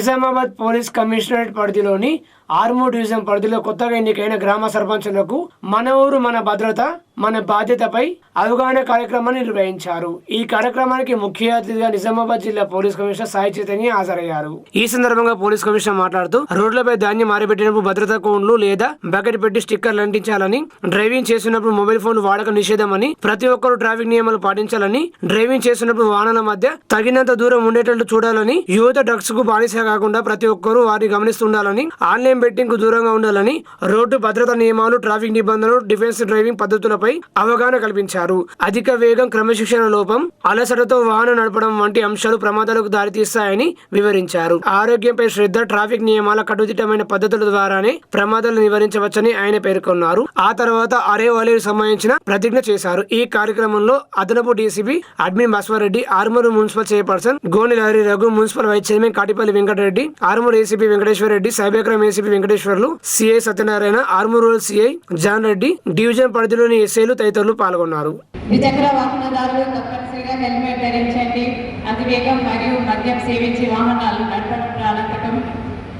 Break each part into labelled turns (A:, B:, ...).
A: Nizamabad police commissionerate పరిధిలోని Armoor division పరిధిలో కొత్తగా ఎన్నికైన గ్రామ సర్పంచులకు మన ఊరు మన భద్రత మన బాధ్యతపై అవగాహన కార్యక్రమాన్ని నిర్వహించారు. ఈ కార్యక్రమానికి ముఖ్య అతిథిగా నిజామాబాద్ జిల్లా పోలీస్ కమిషనర్ సాయి చైతన్య హాజరయ్యారు. ఈ సందర్భంగా పోలీస్ కమిషనర్ మాట్లాడుతూ రోడ్లపై ధాన్యం ఆరబెట్టినప్పుడు భద్రతా కోన్లు లేదా బకెట్ పెట్టి స్టిక్కర్లు అంటించాలని, డ్రైవింగ్ చేస్తున్నప్పుడు మొబైల్ ఫోన్ వాడక నిషేధమని, ప్రతి ఒక్కరూ ట్రాఫిక్ నియమాలు పాటించాలని, డ్రైవింగ్ చేస్తున్నప్పుడు వాహనాల మధ్య తగినంత దూరం ఉండేటట్లు చూడాలని, యువత డ్రగ్స్ కు బానిస కాకుండా ప్రతి ఒక్కరూ వారిని గమనిస్తుండాలని, ఆన్లైన్ బెట్టింగ్ కు దూరంగా ఉండాలని, రోడ్డు భద్రతా నియమాలు, ట్రాఫిక్ నిబంధనలు, డిఫెన్స్ డ్రైవింగ్ పద్ధతులపై అవగాహన కల్పించారు. అధిక వేగం, క్రమశిక్షణ లోపం, అలసటతో వాహనం నడపడం వంటి అంశాలు ప్రమాదాలకు దారితీస్తాయని వివరించారు. ఆరోగ్యంపై శ్రద్ధ, ట్రాఫిక్ నియమాల కట్టుదిట్టమైన పద్ధతుల ద్వారానే ప్రమాదాలు నివారించవచ్చని ఆయన పేర్కొన్నారు. ఆ తర్వాత అరే వాలేకి సంబంధించిన ప్రతిజ్ఞ చేశారు. ఈ కార్యక్రమంలో అదనపు DCP admin Baswareddy, Armoor municipal chairperson Goni లారీ Raghu, municipal vice chairman Katipalli Venkatareddy, Armoor ACP Venkateshwara Reddy, cyber crime ACP Venkateshwarlu, CI Satyanarayana, Armoor rural CI John Reddy, division పరిధిలోని ఎస్ఐలు తదితరులు పాల్గొన్నారు.
B: ద్విచక్ర వాహనదారులు తప్పనిసరిగా హెల్మెట్ ధరించండి. అతివేగం మరియు మద్యం సేవించి వాహనాలు నడపడం ప్రారంభం,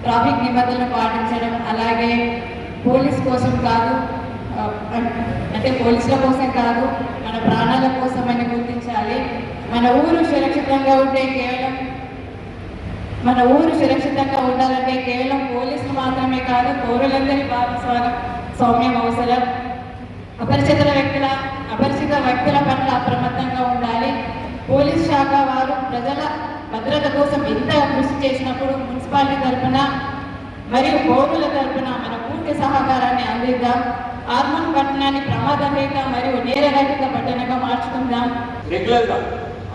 B: ట్రాఫిక్ నిబంధనలు పాటించడం, అలాగే పోలీస్ కోసం కాదు, అంటే పోలీసుల కోసం కాదు, మన ప్రాణాల కోసం అని గుర్తించాలి. మన ఊరు సురక్షితంగా ఉండాలంటే కేవలం పోలీసులు మాత్రమే కాదు, పౌరులందరి భాగస్వామ్యం అవసరం. అపరిచిత వ్యక్తుల పట్ల అప్రమత్తంగా ఉండాలి. పోలీస్ శాఖ వారు ప్రజల భద్రత కోసం ఎంత కృషి చేసినప్పుడు మున్సిపాలిటీ తరఫున మరియు పౌరుల తరఫున మన పూర్తి సహకారాన్ని అందిద్దాం. ఆర్మూర్ పట్టణాన్ని ప్రమాదరహిత మరియు నేరరహిత పట్టణంగా మార్చుకుందాం.
C: రెగ్యులర్గా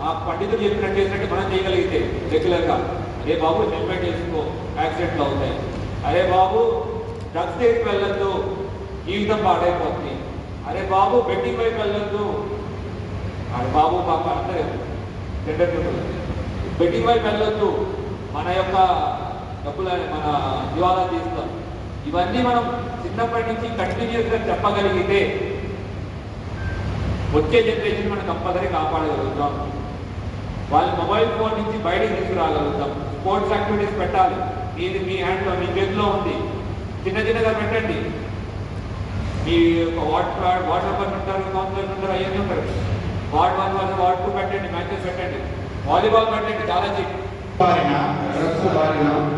C: ఆ పండితులు చెప్పినట్టు మనం చేయగలిగితే రెగ్యులర్గా అరే బాబు హెల్మెట్ వేసుకో, యాక్సిడెంట్లు అవుతాయి, అరే బాబు డ్రగ్స్ దగ్గరికి వెళ్ళొద్దు, జీవితం పాడైపోతుంది, అరే బాబు బెట్టింగ్ వైపు వెళ్ళొద్దు, అరే బాబు పాప అందరూ బెట్టింగ్ వైపు వెళ్ళొద్దు, మన యొక్క డబ్బులని మన దివాలా తీస్తాం. ఇవన్నీ మనం చిన్నప్పటి నుంచి కంటిన్యూస్గా చెప్పగలిగితే వచ్చే జనరేషన్ మనం కంపల్సరీ కాపాడగలుగుతాం. వాళ్ళ మొబైల్ ఫోన్ నుంచి బయటకు తీసుకురాగలుగుతాం. స్పోర్ట్స్ యాక్టివిటీస్ పెట్టాలి. ఇది మీ హ్యాండ్లో, మీ చేతిలో ఉంది. చిన్నగా పెట్టండి. మీ వాటర్ ఉంటారు, కౌన్సిలర్ ఉంటారు, అవన్నీ ఉంటారు. వార్డ్ 1 వార్డ్ 2 పెట్టండి, మ్యాచెస్ పెట్టండి, వాలీబాల్ పెట్టండి. చాలా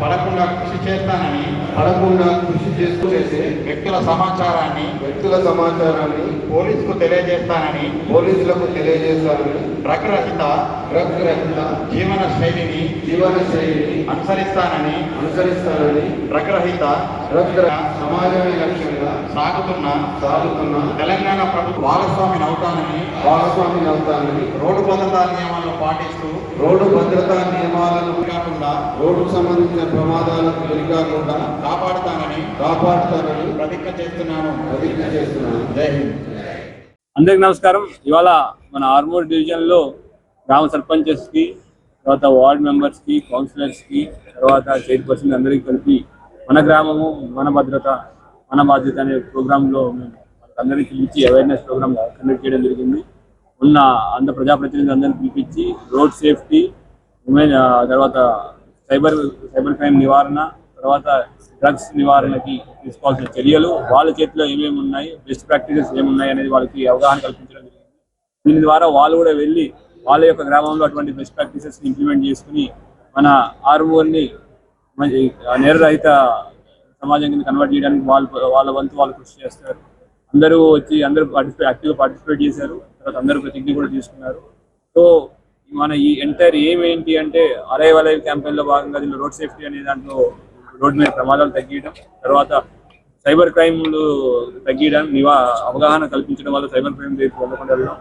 D: పడకుండా కృషి చేస్తూ వ్యక్తుల సమాచారాన్ని పోలీసులకు తెలియజేస్తానని డ్రగ్ రహిత జీవన శైలిని అనుసరిస్తానని డ్రగ్ రహిత సమాజమే లక్ష్యంగా సాగుతున్న తెలంగాణ ప్రభుత్వ భాగస్వామిని అవుతానని రోడ్డు భద్రతా నియమాలను పాటిస్తూ రోడ్డుకు సంబంధించిన ప్రమాదాలకు గురి కాకుండా కాపాడుతానని ప్రతిజ్ఞ చేస్తున్నాను. జై హింద్.
E: అందరికి నమస్కారం. ఇవాళ మన ఆర్మూర్ డివిజన్లో గ్రామ సర్పంచెస్ కి, తర్వాత వార్డ్ మెంబర్స్ కి, కౌన్సిలర్స్ కి, తర్వాత చైర్పర్సన్ అందరికీ కలిపి మన గ్రామము మన భద్రత మన బాధ్యత అనే ప్రోగ్రాంలో మేము అందరికీ పిలిచి అవేర్నెస్ ప్రోగ్రామ్ కండక్ట్ చేయడం జరిగింది. ఉన్న ప్రజాప్రతినిధులు అందరినీ పిలిపించి రోడ్ సేఫ్టీ, తర్వాత సైబర్ క్రైమ్ నివారణ, తర్వాత డ్రగ్స్ నివారణకి తీసుకోవాల్సిన చర్యలు, వాళ్ళ చేతిలో ఏమేమి ఉన్నాయి, బెస్ట్ ప్రాక్టీసెస్ ఏమున్నాయి అనేది వాళ్ళకి అవగాహన కల్పించడం జరిగింది. దీని ద్వారా వాళ్ళు కూడా వెళ్ళి వాళ్ళ యొక్క గ్రామంలో అటువంటి బెస్ట్ ప్రాక్టీసెస్ ఇంప్లిమెంట్ చేసుకుని మన ఆర్మూర్ని నేరరహిత సమాజం కింద కన్వర్ట్ చేయడానికి వాళ్ళ వంతు వాళ్ళు కృషి చేస్తారు. అందరూ యాక్టివ్గా పార్టిసిపేట్ చేశారు. తర్వాత అందరూ ప్రతిజ్ఞ కూడా తీసుకున్నారు. సో మన ఈ ఎంటైర్ ఏంటి అంటే అరే వలైవ్ క్యాంపెయిన్లో భాగంగా దీనిలో రోడ్ సేఫ్టీ అనే దాంట్లో రోడ్డు మీద ప్రమాదాలు తగ్గించడం, తర్వాత సైబర్ క్రైమ్లు తగ్గించడం, అవగాహన కల్పించడం వల్ల సైబర్ క్రైమ్ దగ్గరికి వెళ్ళకుండా వెళ్ళడం,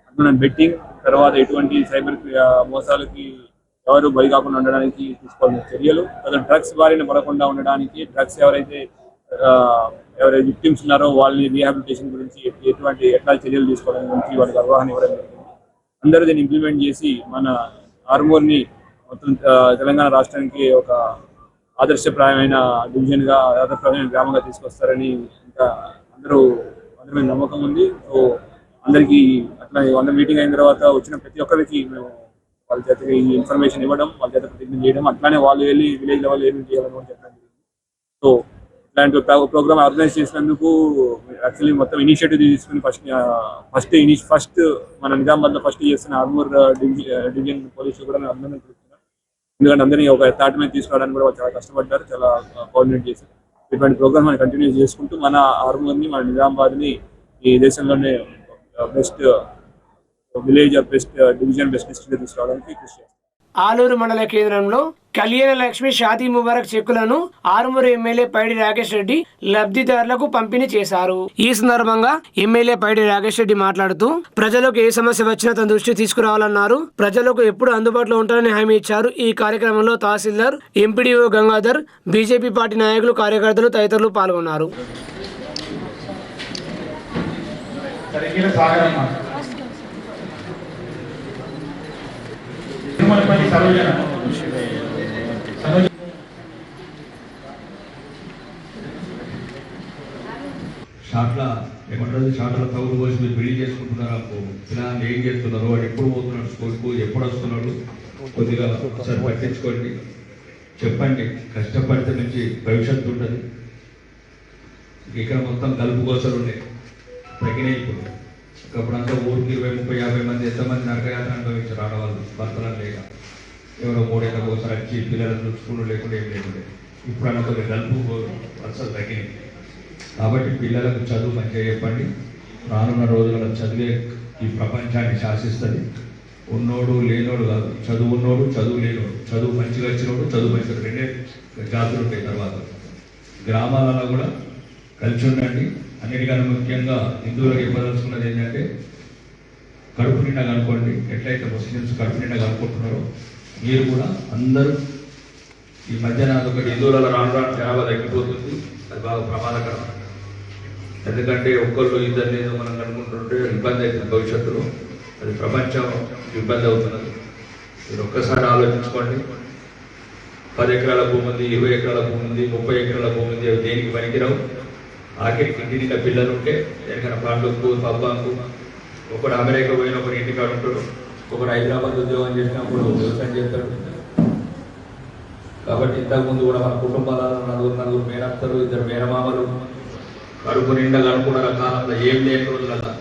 E: అందులో బెట్టింగ్, తర్వాత ఎటువంటి సైబర్ మోసాలకి ఎవరు బలి కాకుండా ఉండడానికి తీసుకోవాల్సిన చర్యలు, తర్వాత డ్రగ్స్ బారిన పడకుండా ఉండడానికి, డ్రగ్స్ ఎవరైతే విక్టిమ్స్ ఉన్నారో వాళ్ళని రీహాబిలిటేషన్ గురించి ఎట్లా చర్యలు తీసుకోవడం గురించి వాళ్ళకి అవగాహన ఇవ్వడం జరిగింది. అందరూ దీన్ని ఇంప్లిమెంట్ చేసి మన ఆర్మూర్ని మొత్తం తెలంగాణ రాష్ట్రానికి ఒక ఆదర్శప్రాయమైన డివిజన్గా, ఆదర్శప్రాయమైన గ్రామంగా తీసుకొస్తారని ఇంకా అందరూ మీద నమ్మకం ఉంది. సో అందరికీ అట్లా 100 మీటింగ్ అయిన తర్వాత వచ్చిన ప్రతి ఒక్కరికి మేము వాళ్ళ చేత ఈ ఇన్ఫర్మేషన్ ఇవ్వడం, వాళ్ళ చేత ప్రతిజ్ఞ చేయడం, అట్లానే వాళ్ళు వెళ్ళి విలేజ్ లెవెల్ ఏమి చేయాలని చెప్పడం జరిగింది. సో ఇట్లాంటి ప్రోగ్రామ్ ఆర్గనైజ్ చేసినందుకు యాక్చువల్లీ మొత్తం ఇనిషియేటివ్ తీసుకుని ఫస్ట్ మన నిజామాబాద్లో ఫస్ట్ చేస్తున్న ఆర్మూర్ డివిజన్ పోలీసులు కూడా అందరినీ తెలుస్తున్నాం. ఎందుకంటే అందరినీ ఒక తాటి మీద తీసుకురావడానికి కూడా చాలా కష్టపడ్డారు, చాలా కోఆర్డినేట్ చేశారు. ఇటువంటి ప్రోగ్రామ్ మనం కంటిన్యూ చేసుకుంటూ మన ఆర్మూర్ని, మన నిజామాబాద్ని ఈ దేశంలోనే best village, best division, best district తీసుకురావడానికి కృషి చేస్తాం.
A: ఆలూరు మండల కేంద్రంలో కళ్యాణ లక్ష్మి షాదీ ముబారక్ చెక్కులను ఆర్మూరు ఎమ్మెల్యే పైడి రాకేష్ రెడ్డి లబ్ధిదారులకు పంపిణీ చేశారు. ఈ సందర్భంగా ఎమ్మెల్యే పైడి రాకేష్ రెడ్డి మాట్లాడుతూ ప్రజలకు ఏ సమస్య వచ్చినా తన దృష్టికి తీసుకురావాలన్నారు. ప్రజలకు ఎప్పుడు అందుబాటులో ఉంటారని హామీ ఇచ్చారు. ఈ కార్యక్రమంలో తహసీల్దార్, ఎంపీడీఓ గంగాధర్, బీజేపీ పార్టీ నాయకులు, కార్యకర్తలు తదితరులు పాల్గొన్నారు.
F: షాట్ల తగులు పోసి మీరు బిల్డింగ్ చేసుకుంటున్నారు. పిల్లలు ఏం చేస్తున్నారు, వాడు ఎప్పుడు పోతున్నాడు స్కూల్కు, ఎప్పుడు వస్తున్నాడు, కొద్దిగా ఒకసారి పట్టించుకోండి, చెప్పండి. కష్టపడితే నుంచి భవిష్యత్తు ఉంటుంది. ఇక్కడ మొత్తం కలుపు కోసలు ఉన్నాయి, తగ్గినాయి. ఇప్పుడంతా ఊరికి 20, 30, 50 మంది ఎంతమంది నరకయాత్ర అనుభవించారు ఆడవాళ్ళు, భర్తలను లేక. ఎవరో 3 ఏళ్ళకు ఒకసారి వచ్చి పిల్లలను స్కూళ్ళు లేకుండా ఏం లేకుండా. ఇప్పుడు అన్న కొద్దిగా కలుపు అసలు తగ్గినాయి. కాబట్టి పిల్లలకు చదువు మంచిగా చెప్పండి. రానున్న రోజులలో చదివే ఈ ప్రపంచాన్ని శాసిస్తుంది. ఉన్నోడు లేనోడు కాదు, చదువు ఉన్నోడు, చదువు లేనోడు. చదువు మంచిగా వచ్చినోడు, చదువు మంచిగా, 2 జాతులు ఉంటాయి. తర్వాత గ్రామాలలో కూడా కలిసి ఉండండి. అన్నిటికన్నా ముఖ్యంగా హిందువులకు ఇవ్వదలుచుకున్నది ఏంటంటే కడుపు నిండా కనుక్కోండి. ఎట్లయితే ముస్లిమ్స్ కడుపు నిండా కనుక్కుంటున్నారో మీరు కూడా అందరూ. ఈ మధ్యన అదొకటి హిందువులలో రాను జనాభా తగ్గిపోతుంది. అది బాగా ప్రమాదకరం. ఎందుకంటే ఒక్కళ్ళు ఇద్దరు ఏదో మనం అనుకుంటుంటే ఇబ్బంది అవుతుంది భవిష్యత్తులో. అది ప్రపంచం ఇబ్బంది అవుతున్నది. మీరు ఒక్కసారి ఆలోచించుకోండి. 10 ఎకరాల భూమి ఉంది, 20 ఎకరాల భూమి ఉంది, 30 ఎకరాల భూమి ఉంది. అవి దేనికి పనికిరావు. ఆఖరికి ఇంటి నిండా పిల్లలు ఉంటే దేనికైనా పండుగకు, పబ్బాకు, ఒకడు అమెరికా పోయిన ఒకరు ఇంటికాడు ఉంటాడు, ఒకడు హైదరాబాద్ ఉద్యోగం చేసినప్పుడు వ్యవసాయం చేస్తాడు. కాబట్టి ఇంతకుముందు కూడా మన కుటుంబాలలో 4 మేనత్తలు, 2 మేనమామలు కడుపు నిండా కనుక్కున్న కాలంలో ఏం లేని రోజులల్లా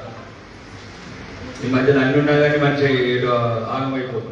F: ఈ మధ్యన అన్ని ఉన్నా కానీ మంచిగా ఆగమైపోతున్నాడు.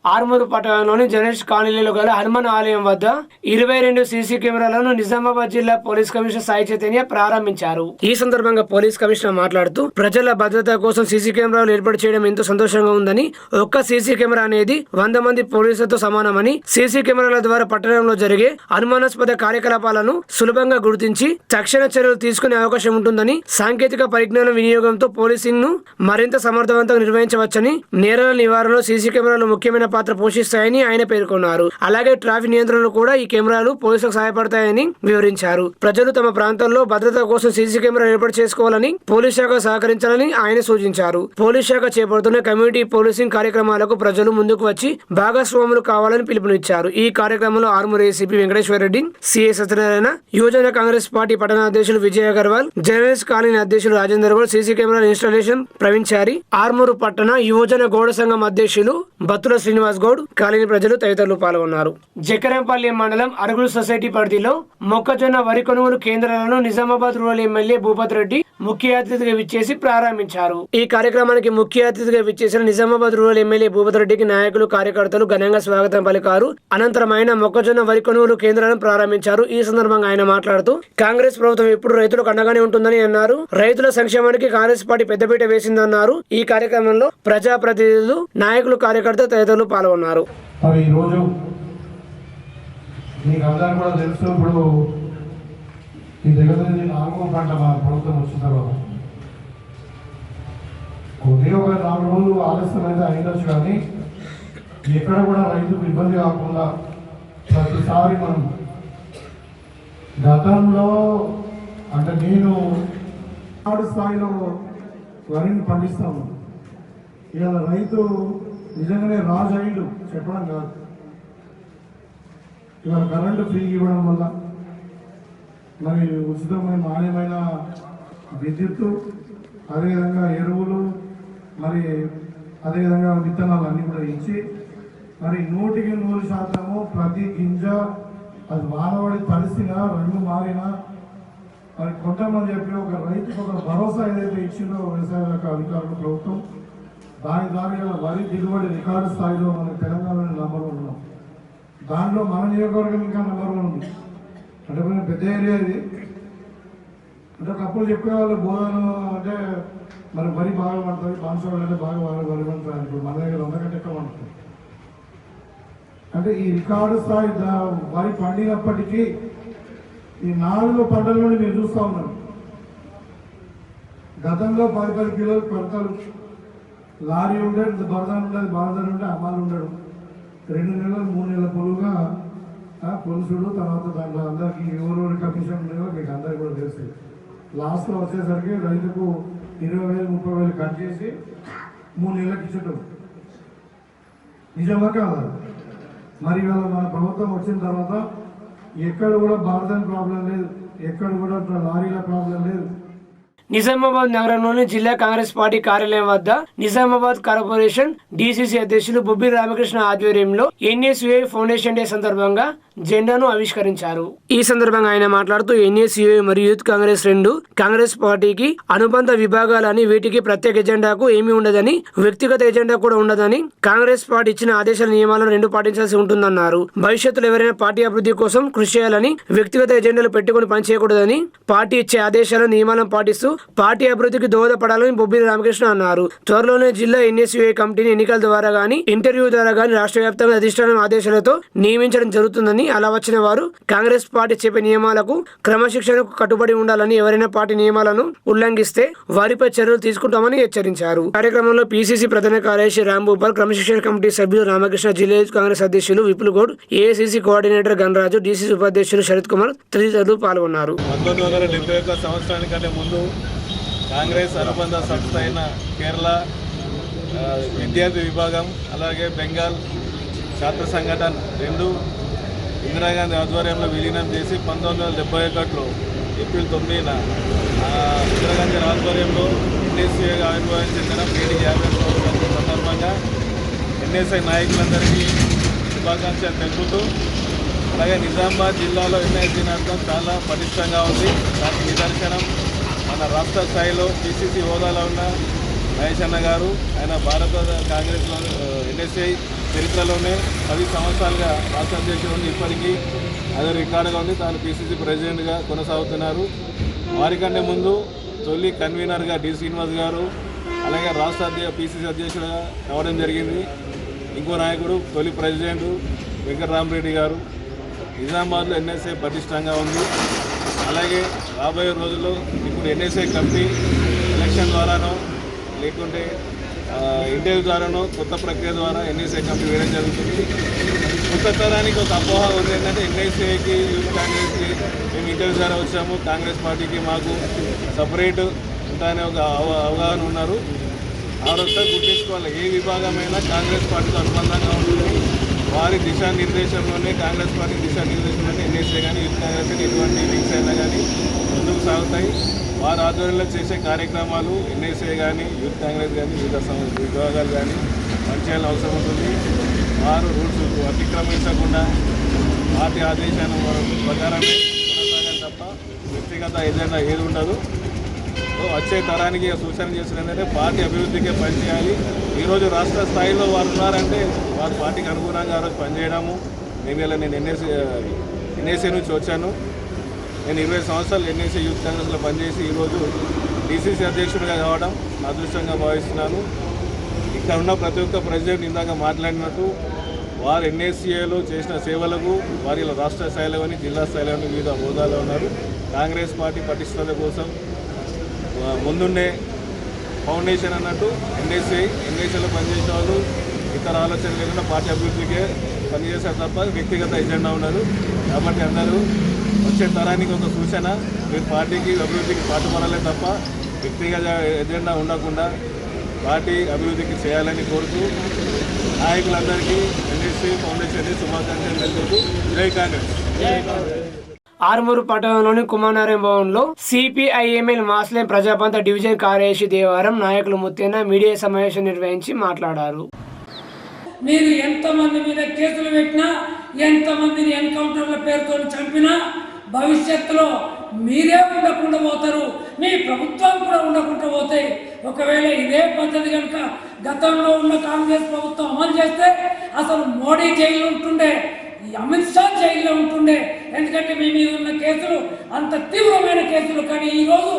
A: ఆర్మూరు పట్టణంలోని జర్నలిస్ట్ కాలనీలో గల హనుమాన్ ఆలయం వద్ద 22 సీసీ కెమెరాలను నిజామాబాద్ జిల్లా పోలీస్ కమిషనర్ సాయి చైతన్య ప్రారంభించారు. ఈ సందర్భంగా పోలీస్ కమిషనర్ మాట్లాడుతూ ప్రజల భద్రత కోసం సీసీ కెమెరాలు ఏర్పాటు చేయడం ఎంతో సంతోషంగా ఉందని, ఒక్క సీసీ కెమెరా అనేది 100 మంది పోలీసులతో సమానమని, సీసీ కెమెరాల ద్వారా పట్టణంలో జరిగే అనుమానాస్పద కార్యకలాపాలను సులభంగా గుర్తించి తక్షణ చర్యలు తీసుకునే అవకాశం ఉంటుందని, సాంకేతిక పరిజ్ఞానం వినియోగంతో పోలీసింగ్ ను మరింత సమర్థవంతంగా నిర్వహించవచ్చని, నేరాల నివారణలో సీసీ కెమెరాలు ముఖ్యమైన పాత్ర పోషిస్తాయని ఆయన పేర్కొన్నారు. అలాగే ట్రాఫిక్ నియంత్రణలో కూడా ఈ కెమెరాలు పోలీసులకు సహాయపడతాయని వివరించారు. ప్రజలు తమ ప్రాంతాల్లో భద్రత కోసం సీసీ కెమెరా ఏర్పాటు చేసుకోవాలని, పోలీస్ శాఖ సహకరించాలని ఆయన సూచించారు. పోలీస్ శాఖ చేపడుతున్న కమ్యూనిటీ పోలీసింగ్ కార్యక్రమాలకు ప్రజలు ముందుకు వచ్చి భాగస్వాములు కావాలని పిలుపునిచ్చారు. ఈ కార్యక్రమంలో ఆర్మూర్ ఏసీపీ వెంకటేశ్వర రెడ్డి, సిఐ సత్యనారాయణ, యువజన కాంగ్రెస్ పార్టీ పట్టణ అధ్యక్షులు విజయ్ అగర్వాల్, జర్నలిస్ట్ కాలనీ అధ్యక్షులు రాజేందర్ గౌడ్, సీసీ కెమెరాల ఇన్స్టాలేషన్ ప్రవీణ్ చారి, ఆర్మూరు పట్టణ యువజన గౌడ సంఘం అధ్యక్షులు బత్తుల శ్రీనివాస్ గౌడ్, కాలనీ ప్రజలు తదితరులు పాల్గొన్నారు. జకరంపల్లి మండలం అరుగులు సొసైటీ పరిధిలో మొక్కజొన్న వరి కొనుగోలు కేంద్రాలను నిజామాబాద్ రూరల్ ఎమ్మెల్యే భూపత్ రెడ్డి ముఖ్య అతిథిగా విచ్చేసి ప్రారంభించారు. ఈ కార్యక్రమానికి ముఖ్య అతిథిగా విచ్చేసిన నిజామాబాద్ రూరల్ ఎమ్మెల్యే భూపత్ రెడ్డికి నాయకులు, కార్యకర్తలు ఘనంగా స్వాగతం పలికారు. అనంతరం ఆయన మొక్కజొన్న వరి కొనుగోలు కేంద్రాలను ప్రారంభించారు. ఈ సందర్భంగా ఆయన మాట్లాడుతూ కాంగ్రెస్ ప్రభుత్వం ఎప్పుడు రైతులకు అండగానే ఉంటుందని అన్నారు. రైతుల సంక్షేమానికి కాంగ్రెస్ పార్టీ పెద్దపీట వేసిందన్నారు. ఈ కార్యక్రమంలో ప్రజాప్రతినిధులు, నాయకులు, కార్యకర్తలు తదితరులు పాల్గొన్నారు.
G: మరి ఈరోజు మీకు అందరూ కూడా తెలుసు, ఇప్పుడు ఈ దగ్గర 4వ పంట మా ప్రభుత్వం వచ్చిన తర్వాత కొద్దిగా ఒక 4 రోజులు ఆలస్యం అయితే అయిండొచ్చు, కానీ ఎక్కడ కూడా రైతుకు ఇబ్బంది కాకుండా ప్రతిసారి మనం గతంలో అంటే నేను స్థాయిలో వరిని పండిస్తాము. ఇవాళ రైతు నిజంగానే రాజు అయిండు చెప్పడం కాదు. ఇవాళ కరెంటు ఫ్రీ ఇవ్వడం వల్ల, మరి ఉచితమైన నాణ్యమైన విద్యుత్తు, అదేవిధంగా ఎరువులు, మరి అదేవిధంగా విత్తనాలు అన్నీ కూడా ఇచ్చి మరి 100% ప్రతి గింజ అది వానబడి తడిసినా రంగు మారినా మరి కొంతమంది చెప్పి ఒక రైతుకు ఒక భరోసా ఏదైతే ఇచ్చిందో వ్యవసాయ శాఖ అధికారులు ప్రభుత్వం దాని ద్వారా వరి దిగుబడి రికార్డు స్థాయిలో మన తెలంగాణలో నెంబర్ ఉన్నాం. దాంట్లో మన నియోజకవర్గం ఇంకా నెంబర్ ఉంది. అంటే కొంచెం పెద్ద ఏరియా ఇది. అంటే ఒకప్పుడు చెప్పే వాళ్ళు బోధన అంటే మరి వరి బాగా పడుతుంది, బాన్సవాళ్ళు అంటే బాగా వరి పడుతుంది. ఇప్పుడు మన దగ్గర 100 కంటే ఎక్కువ పడుతుంది. అంటే ఈ రికార్డు స్థాయి వరి పండినప్పటికీ ఈ 4 పంటల నుండి మీరు చూస్తూ ఉన్నారు. గతంలో 10 కిలోలు కొరతలు లారీ ఉండేది, బరదాలు ఉండేది, బారదాలు ఉండే అమ్మాలు ఉండడు. 2 నెలలు 3 నెలల పొలుగా పొలుసుడు తర్వాత దాంట్లో అందరికీ ఎవరెవరి కమిషన్ ఉండేవో మీకు అందరికీ కూడా తెలుసు. లాస్ట్లో వచ్చేసరికి రైతుకు 20,000 30,000 కట్ చేసి 3 నెలలకు ఇచ్చటం నిజమా కాదా? మరి ఇవాళ మన ప్రభుత్వం వచ్చిన తర్వాత ఎక్కడ కూడా బారదాని ప్రాబ్లం లేదు, ఎక్కడ కూడా లారీల ప్రాబ్లం లేదు.
A: నిజామాబాద్ నగరంలోని జిల్లా కాంగ్రెస్ పార్టీ కార్యాలయం వద్ద నిజామాబాద్ కార్పొరేషన్ డిసిసి అధ్యక్షులు బొబ్బి రామకృష్ణ ఆధ్వర్యంలో ఎన్ఎస్యుఐ ఫౌండేషన్ డే సందర్భంగా జెండాను ఆవిష్కరించారు. ఈ సందర్భంగా ఆయన మాట్లాడుతూ ఎన్ఎస్యుఐ మరియు యూత్ కాంగ్రెస్ రెండు కాంగ్రెస్ పార్టీకి అనుబంధ విభాగాలని, వీటికి ప్రత్యేక ఎజెండాకు ఏమీ ఉండదని, వ్యక్తిగత ఎజెండా కూడా ఉండదని, కాంగ్రెస్ పార్టీ ఇచ్చిన ఆదేశాల నియమాలను రెండు పాటించాల్సి ఉంటుందన్నారు. భవిష్యత్తులో ఎవరైనా పార్టీ అభివృద్ధి కోసం కృషి చేయాలని, వ్యక్తిగత ఎజెండాలు పెట్టుకుని పనిచేయకూడదని, పార్టీ ఇచ్చే ఆదేశాల నియమాలను పాటిస్తూ పార్టీ అభివృద్ధికి దోహదపడాలని బొబ్బి రామకృష్ణ అన్నారు. త్వరలోనే జిల్లా ఎన్ఎస్యుఐ కమిటీని ఎన్నికల ద్వారా గానీ, ఇంటర్వ్యూ ద్వారా గానీ రాష్ట్ర వ్యాప్తంగా అధిష్టానం ఆదేశాలతో నియమించడం జరుగుతుందని, అలా వచ్చిన వారు కాంగ్రెస్ పార్టీ చెప్పే నియమాలకు క్రమశిక్షణకు కట్టుబడి ఉండాలని, ఎవరైనా పార్టీ నియమాలను ఉల్లంఘిస్తే వారిపై చర్యలు తీసుకుంటామని హెచ్చరించారు. కార్యక్రమంలో పిసిసి ప్రధాన కార్యదర్శి రాంభూపాల్, క్రమశిక్షణ కమిటీ సభ్యులు రామకృష్ణ, జిల్లా యూత్ కాంగ్రెస్ అధ్యక్షులు Vipul Goud, AICC coordinator Ganaraju, DCC ఉపాధ్యక్షులు శరత్ కుమార్ తదితరులు పాల్గొన్నారు.
H: 1971 సంవత్సరానికంటే ముందు కాంగ్రెస్ అనుబంధ సంస్థ అయిన కేరళ విద్యార్థి విభాగం, అలాగే బెంగాల్ ఛాత్ర సంఘటన రెండు ఇందిరాగాంధీ ఆధ్వర్యంలో విలీనం చేసి 1971లో ఏప్రిల్ 9న ఇందిరాగాంధీ ఆధ్వర్యంలో ఎన్ఎస్యుఐ ఆవిర్భావం చెందిన 50 సందర్భంగా ఎన్ఎస్ఐ నాయకులందరికీ శుభాకాంక్షలు తెలుపుతూ, అలాగే నిజామాబాద్ జిల్లాలో ఎన్ఎస్ఐ నాటకం చాలా పటిష్టంగా ఉంది. దానికి నిదర్శనం మన రాష్ట్ర స్థాయిలో పిసిసి హోదాలో ఉన్న మహేష్ అన్న గారు. ఆయన భారత కాంగ్రెస్లో ఎన్ఎస్ఐ చరిత్రలోనే 10 సంవత్సరాలుగా రాష్ట్ర అధ్యక్షుడు ఉండి ఇప్పటికీ అదే రికార్డుగా ఉంది. తాను పిసిసి ప్రెసిడెంట్గా కొనసాగుతున్నారు. వారికంటే ముందు తొలి కన్వీనర్గా డి శ్రీనివాస్ గారు, అలాగే రాష్ట్ర పిసిసి అధ్యక్షుడుగా రావడం జరిగింది. ఇంకో నాయకుడు తొలి ప్రెసిడెంట్ వెంకటరామరెడ్డి గారు. నిజామాబాద్లో ఎన్ఎస్ఐ పటిష్టంగా ఉంది. అలాగే రాబోయే రోజుల్లో ఇప్పుడు ఎన్ఎస్ఐ కమిటీ ఎలక్షన్ ద్వారానో లేకుంటే ఇంటర్వ్యూ ద్వారానో కొత్త ప్రక్రియ ద్వారా ఎన్ఎస్ఐ కమిటీ వేయడం జరుగుతుంది. కొత్త తరానికి ఒక అపోహ ఉంది ఏంటంటే ఎన్ఎస్ఐకి యూత్ కాంగ్రెస్కి మేము ఇంటర్వ్యూ ద్వారా వచ్చాము, కాంగ్రెస్ పార్టీకి మాకు సపరేట్ ఉంటాయనే ఒక అవగాహన ఉన్నారు. ఆ రోజుతో గుర్తించుకోవాలి, ఏ విభాగమైనా కాంగ్రెస్ పార్టీతో అనుబంధంగా ఉంటుంది. వారి దిశానిర్దేశంలోనే కాంగ్రెస్ పార్టీ దిశానిర్దేశంలోనే ఎన్ఎస్ఐ కానీ యూత్ కాంగ్రెస్ కానీ ఎటువంటి లింక్స్ అయినా కానీ ముందుకు సాగుతాయి. వారి ఆధ్వర్యంలో చేసే కార్యక్రమాలు ఎన్ఎస్ఐ కానీ యూత్ కాంగ్రెస్ కానీ వివిధ విభాగాలు కానీ పనిచేయాలని అవసరం ఉంటుంది. వారు రూల్స్ అతిక్రమించకుండా పార్టీ ఆదేశాల ప్రకారమే కొనసాగాలి తప్ప వ్యక్తిగత ఎజెండా ఏది ఉండదు. వచ్చే తరానికి సూచన చేస్తున్నది ఏంటంటే పార్టీ అభివృద్ధికే పనిచేయాలి. ఈరోజు రాష్ట్ర స్థాయిలో వారు ఉన్నారంటే వారి పార్టీకి అనుగుణంగా ఆ రోజు పనిచేయడము. నేను ఎన్ఎస్ఐ నుంచి వచ్చాను. నేను 20 సంవత్సరాలు ఎన్ఎస్ఐ యూత్ కాంగ్రెస్లో పనిచేసి ఈరోజు డిసిసి అధ్యక్షుడిగా కావడం నా అదృష్టంగా భావిస్తున్నాను. ఇక్కడ ఉన్న ప్రతి ఒక్క ప్రెసిడెంట్ ఇందాక మాట్లాడినట్టు వారు ఎన్ఎస్సీఏలో చేసిన సేవలకు వారి రాష్ట్ర స్థాయిలో కానీ జిల్లా స్థాయిలో కానీ వివిధ హోదాలో ఉన్నారు. కాంగ్రెస్ పార్టీ పటిష్టత కోసం ముందుండే ఫౌండేషన్ అన్నట్టు ఎన్ఎస్ఐలో పనిచేసే వాళ్ళు ఇతర ఆలోచన లేకుండా పార్టీ అభివృద్ధికే పనిచేశారు తప్ప వ్యక్తిగత ఎజెండా ఉండదు. కాబట్టి అందరూ వచ్చే తరానికి ఒక సూచన, మీరు పార్టీకి అభివృద్ధికి పాటుపడాలే తప్ప వ్యక్తిగత ఎజెండా ఉండకుండా పార్టీ అభివృద్ధికి చేయాలని కోరుతూ నాయకులందరికీ ఎన్ఎస్సీ ఫౌండేషన్ శుభాకాంక్షలు తెలుపుతూ జై కాంగ్రెస్.
A: ఆర్మూరు పట్టణంలోని కుమారనారాయణ భవన్లో సిపిఐఎంఎల్ మాస్లేం ప్రజాపంత డివిజన్ కార్యదర్శి దేవారం నాయకులు ముత్తేన మీడియా సమావేశం నిర్వహించి మాట్లాడారు.
I: మీరు ఎంతమంది మీద కేసులు పెట్టినా, ఎంతమందిని ఎన్కౌంటర్ల పేరుతో చంపినా భవిష్యత్తులో మీరే ఉండకుండా పోతారు, మీ ప్రభుత్వం కూడా ఉండకుండా పోతాయి. ఒకవేళ ఇదే పద్ధతి కనుక గతంలో ఉన్న కాంగ్రెస్ ప్రభుత్వం అమలు చేస్తే అసలు మోడీ జైల్లో ఉంటుండే, అమిత్ షా జైల్లో ఉంటుండే. ఎందుకంటే మీ మీద ఉన్న కేసులు అంత తీవ్రమైన కేసులు. కానీ ఈరోజు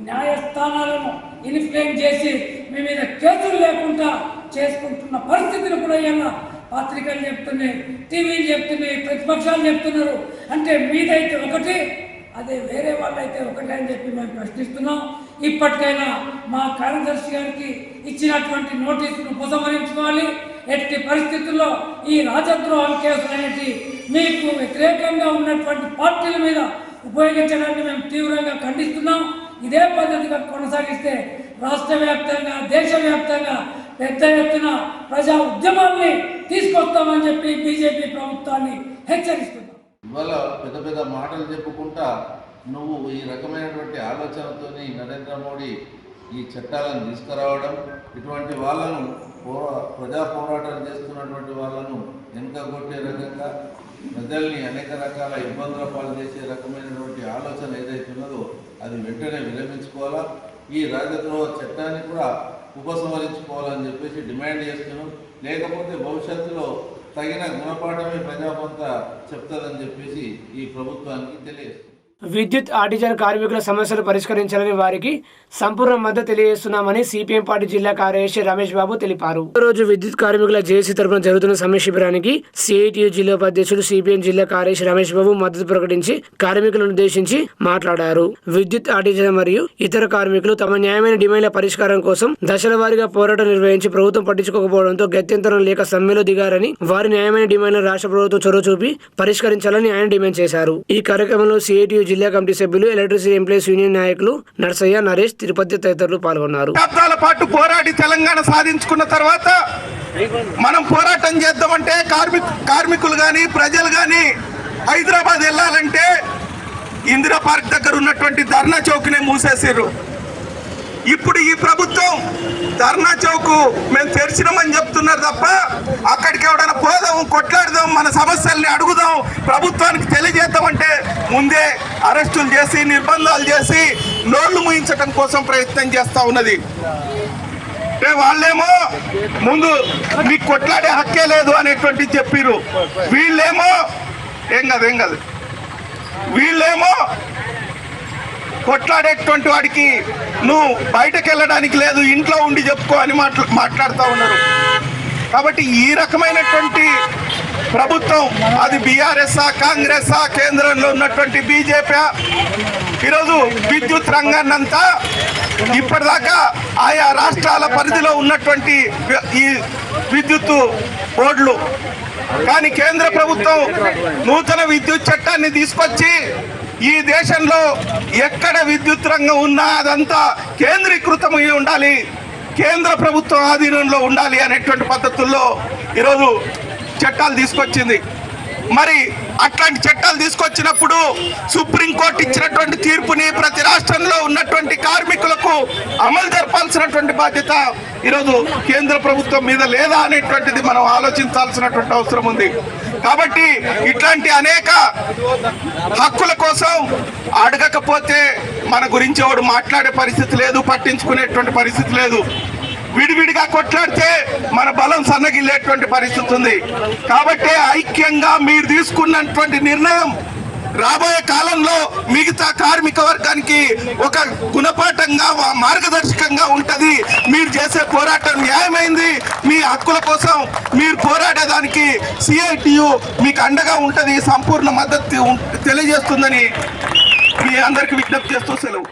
I: న్యాయస్థానాలను ఇన్ఫ్లుయెన్స్ చేసి మీ మీద కేసులు లేకుండా చేసుకుంటున్న పరిస్థితులు కూడా ఇలా పత్రికలు చెప్తున్నాయి, టీవీలు చెప్తున్నాయి, ప్రతిపక్షాలు చెప్తున్నారు. అంటే మీదైతే ఒకటి, అదే వేరే వాళ్ళైతే ఒకటి అని చెప్పి మేము ప్రశ్నిస్తున్నాం. ఇప్పటికైనా మా కార్యదర్శి గారికి ఇచ్చినటువంటి నోటీసును ఉపసంహరించుకోవాలి. ఎట్టి పరిస్థితుల్లో ఈ రాజద్రోహం కేసులు అనేవి మీకు వ్యతిరేకంగా ఉన్నటువంటి పార్టీల మీద ఉపయోగించడాన్ని మేము తీవ్రంగా ఖండిస్తున్నాం. ఇదే పద్ధతిగా కొనసాగిస్తే రాష్ట్ర వ్యాప్తంగా, దేశవ్యాప్తంగా పెద్ద ఎత్తున ప్రజా ఉద్యమాన్ని తీసుకొస్తామని చెప్పి బీజేపీ ప్రభుత్వాన్ని హెచ్చరిస్తున్నాం.
J: ఇవాళ పెద్ద పెద్ద మాటలు చెప్పుకుంటా నువ్వు ఈ రకమైనటువంటి ఆలోచనతోని నరేంద్ర మోడీ ఈ చట్టాలను తీసుకురావడం, ఇటువంటి వాళ్ళను ప్రజా పోరాటం చేస్తున్నటువంటి వాళ్ళను వెనుకగొట్టే రకంగా ప్రజల్ని అనేక రకాల ఇబ్బందుల పాలు చేసే రకమైనటువంటి ఆలోచన ఏదైతే ఉన్నదో అది వెంటనే విరమించుకోవాలా. ఈ రాజద్రోహ చట్టాన్ని కూడా ఉపసంహరించుకోవాలని చెప్పేసి డిమాండ్ చేస్తున్నాం. లేకపోతే భవిష్యత్తులో తగిన గుణపాఠమే ప్రజాపంత చెప్తాదని చెప్పేసి ఈ ప్రభుత్వానికి తెలియజేస్తుంది.
A: విద్యుత్ ఆర్టిజన్ కార్మికుల సమస్యలు పరిష్కరించాలని వారికి సంపూర్ణ మద్దతు తెలియజేస్తున్నామని సిపిఎం పార్టీ జిల్లా కార్యదర్శి రమేష్ బాబు తెలిపారు. రోజు విద్యుత్ కార్మికుల జేఏసీ తరఫున జరుగుతున్న సమ్మె శిబిరానికి సిఐటియు జిల్లా ఉపాధ్యక్షుడు సిపిఎం జిల్లా కార్యదర్శి రమేష్ బాబు మద్దతు ప్రకటించి కార్మికులను ఉద్దేశించి మాట్లాడారు. విద్యుత్ ఆర్టిజన్ మరియు ఇతర కార్మికులు తమ న్యాయమైన డిమాండ్ల పరిష్కారం కోసం దశల వారీగా పోరాటం నిర్వహించి ప్రభుత్వం పట్టించుకోకపోవడంతో గత్యంతరం లేక సమ్మెలో దిగారని, వారి న్యాయమైన డిమాండ్లను రాష్ట్ర ప్రభుత్వం చొరవ చూపి పరిష్కరించాలని ఆయన డిమాండ్ చేశారు. ఈ కార్యక్రమంలో సిఐటియు జిల్లా కమిటీ సభ్యులు, ఎలక్ట్రిసిటీ ఎంప్లాయీస్ యూనియన్ నాయకులు నర్సయ్య, నరేష్, తిరుపతి తదితరులు పాల్గొన్నారు.
K: శతాబ్దాల పాటు పోరాడి తెలంగాణ సాధించుకున్న తర్వాత మనం పోరాటం చేద్దామంటే కార్మికులు కానీ ప్రజలు కానీ హైదరాబాద్ వెళ్ళాలంటే ఇందిరా పార్క్ దగ్గర ఉన్నటువంటి ధర్నా చౌక్నే మూసేసారు. ఇప్పుడు ఈ ప్రభుత్వం ధర్నా చౌక్ మేము తెరిచినామని చెప్తున్నారు తప్ప అక్కడికి ఎవడైనా పోదాం, కొట్లాడదాం, మన సమస్యల్ని అడుగుదాం, ప్రభుత్వానికి తెలియజేద్దామంటే ముందే అరెస్టులు చేసి నిర్బంధాలు చేసి నోళ్లు మూయించడం కోసం ప్రయత్నం చేస్తూ ఉన్నది. వాళ్ళేమో ముందు మీకు కొట్లాడే హక్కే లేదు అనేటువంటి చెప్పిరు, వీళ్ళేమో ఏం కాదు వీళ్ళేమో కొట్లాడేటువంటి వాడికి నువ్వు బయటకు వెళ్ళడానికి లేదు, ఇంట్లో ఉండి చెప్పుకో అని మాట్లాడుతూ ఉన్నారు. కాబట్టి ఈ రకమైనటువంటి ప్రభుత్వం, అది బీఆర్ఎస్ఆ, కాంగ్రెస్ఆ, కేంద్రంలో ఉన్నటువంటి బీజేపీ, ఈరోజు విద్యుత్ రంగాన్ని అంతా ఇప్పటిదాకా ఆయా రాష్ట్రాల పరిధిలో ఉన్నటువంటి ఈ విద్యుత్ బోర్డులు, కానీ కేంద్ర ప్రభుత్వం నూతన విద్యుత్ చట్టాన్ని తీసుకొచ్చి ఈ దేశంలో ఎక్కడ విద్యుత్ రంగం ఉన్నా అదంతా కేంద్రీకృతమై ఉండాలి, కేంద్ర ప్రభుత్వం ఆధీనంలో ఉండాలి అనేటువంటి పద్ధతుల్లో ఈరోజు చట్టాలు తీసుకొచ్చింది. మరి అట్లాంటి చట్టాలు తీసుకొచ్చినప్పుడు సుప్రీంకోర్టు ఇచ్చినటువంటి తీర్పుని ప్రతి రాష్ట్రంలో ఉన్నటువంటి కార్మికులకు అమలు జరపాల్సినటువంటి బాధ్యత ఈరోజు కేంద్ర ప్రభుత్వం మీద లేదా అనేటువంటిది మనం ఆలోచించాల్సినటువంటి అవసరం ఉంది. కాబట్టి ఇట్లాంటి అనేక హక్కుల కోసం అడగకపోతే మన గురించి ఎవడు మాట్లాడే పరిస్థితి లేదు, పట్టించుకునేటువంటి పరిస్థితి లేదు. విడివిడిగా కొట్లాడితే మన బలం సన్నగిల్లేటువంటి పరిస్థితి ఉంది. కాబట్టి ఐక్యంగా మీరు తీసుకున్నటువంటి నిర్ణయం రాబోయే కాలంలో మిగతా కార్మిక వర్గానికి ఒక గుణపాఠంగా, మార్గదర్శకంగా ఉంటుంది. మీరు చేసే పోరాటం న్యాయమైంది, మీ హక్కుల కోసం మీరు పోరాడేదానికి సిఐటియు మీకు అండగా ఉంటుంది, సంపూర్ణ మద్దతు తెలియజేస్తుందని మీ అందరికీ విజ్ఞప్తి చేస్తూ సెలవు.